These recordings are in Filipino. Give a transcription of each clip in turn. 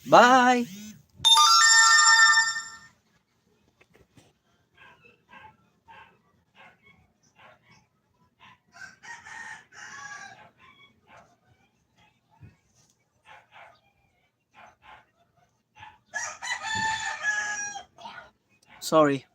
Bye! Sorry.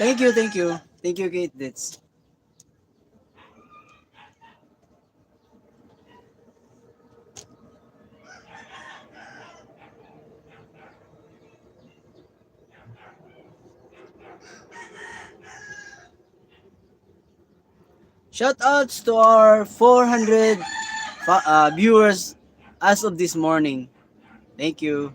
Thank you, thank you. Thank you, Kate Ditz. Shout outs to our 400 viewers as of this morning. Thank you.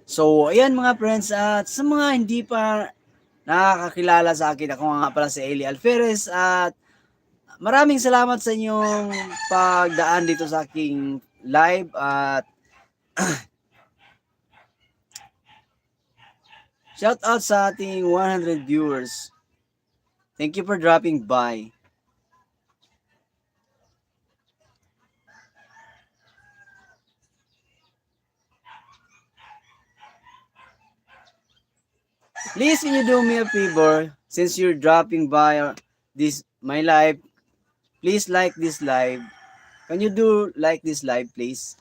So, ayan mga friends, at sa mga hindi pa nakakakilala sa akin, ako nga pala si Eli Alferez at maraming salamat sa inyong pagdaan dito sa aking live at shout out sa ating 100 viewers. Thank you for dropping by. Please, can you do me a favor? Since you're dropping by this my live, please like this live. Can you do like this live, please?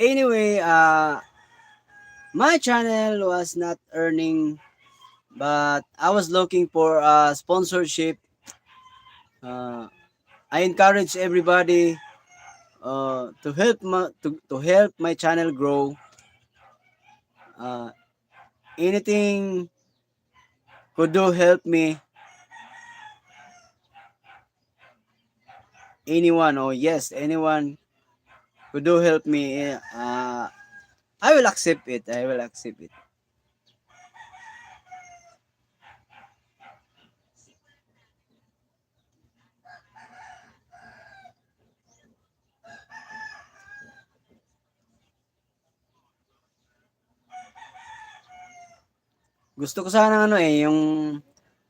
Anyway, my channel was not earning, but I was looking for a sponsorship. I encourage everybody to help my channel grow. Anything could do help me. Anyone, oh yes, anyone could do help me. I will accept it. I will accept it. Gusto ko sana yung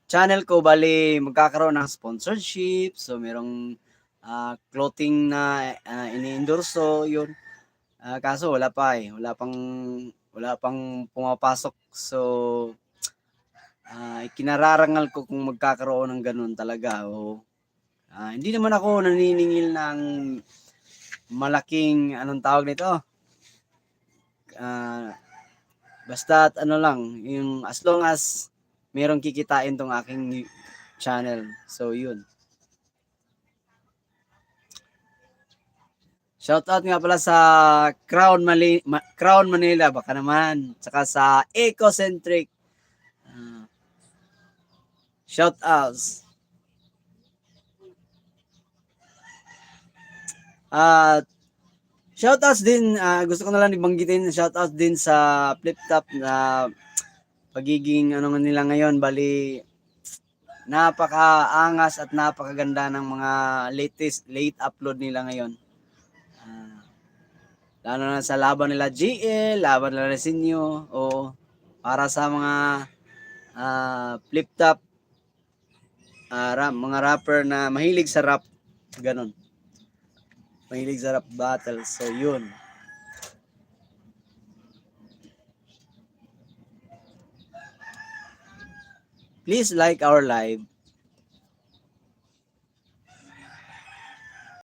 channel ko bali magkakaroon ng sponsorship. So merong clothing na ini-endorso yun. Kaso wala pa eh. Wala pang pumapasok. So kinararangal ko kung magkakaroon ng ganun talaga. Hindi naman ako naniningil ng malaking anong tawag nito. Basta lang, yung as long as merong kikitain tong aking channel. So yun. Shout out nga pala sa Crown Manila baka naman. Saka sa Ecocentric. Shout outs. At shoutouts din, gusto ko na lang ibanggitin, shoutouts din sa Flip Top na pagiging nila ngayon, bali napakaangas at napakaganda ng mga late upload nila ngayon. Lalo na sa laban nila GL, laban nila Resinyo, o para sa mga Flip Top mga rapper na mahilig sa rap, ganun. Mahilig sa rap battle. So, yun. Please like our live.